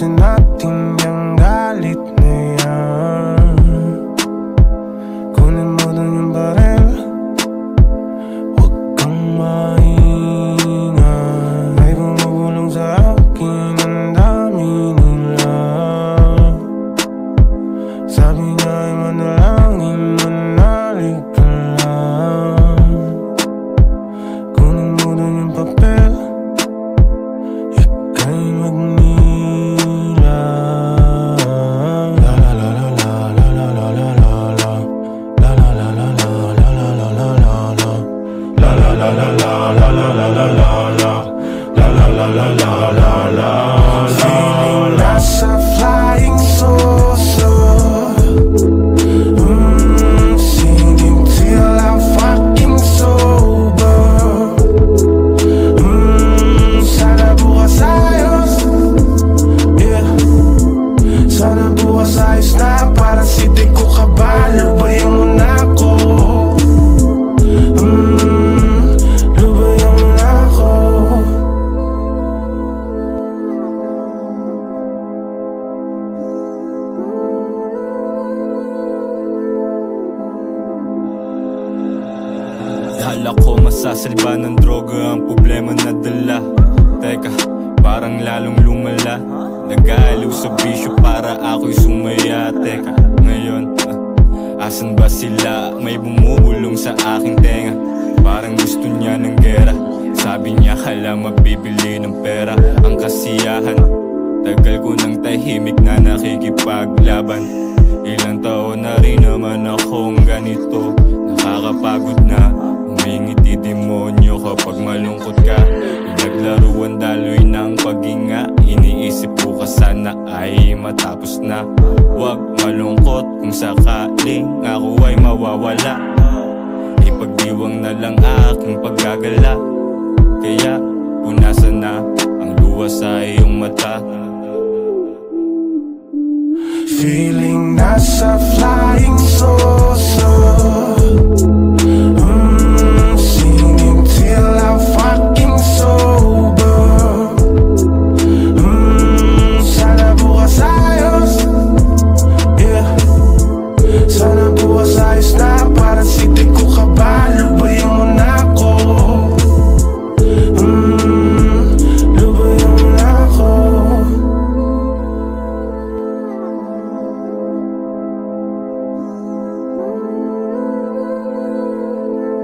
Ayusin natin yung galit na yan. Kunin mo dun yung barel, huwag kang maingay. May bumubulong sa akin, ang dami nila. Sabi niya ay manalangin, manalig ka lang. Kunin mo dun yung papel, ika'y magnila. La la la la la la la la la la la. La la la la la la la la la la la. La la la la la la la la la la la. La la la la la la la. Feeling nasa flying saucer. Singing till I'm fucking sober. Sana bukas ayos. Yeah. Sana bukas ayos na. Para si di ko kabalo. Lubayan mo na ako. Lubayan mo na ako. Akala ko masasalba ng droga ang problema na dala. Teka, parang lalong lumala. Nag-aaliw sa bisyo para ako'y sumaya. Teka, ngayon, asan ba sila? May bumubulong sa aking tenga. Parang gusto niya ng gera. Sabi niya kala mabibili ng pera ang kasiyahan. Tagal ko ng tahimik na nakikipaglaban. Ilang taon na rin naman akong ganito. Nakakapagod na, umingiti demonyo kapag malungkot ka. Pinaglaruan daloy ng paghinga. Iniisip ko ka sana ay matapos na. Huwag malungkot kung sakaling ako ay mawawala. Ipagdiwang na lang aking paggagala. Kaya punasan na ang luha sa iyong mata. Feeling nasa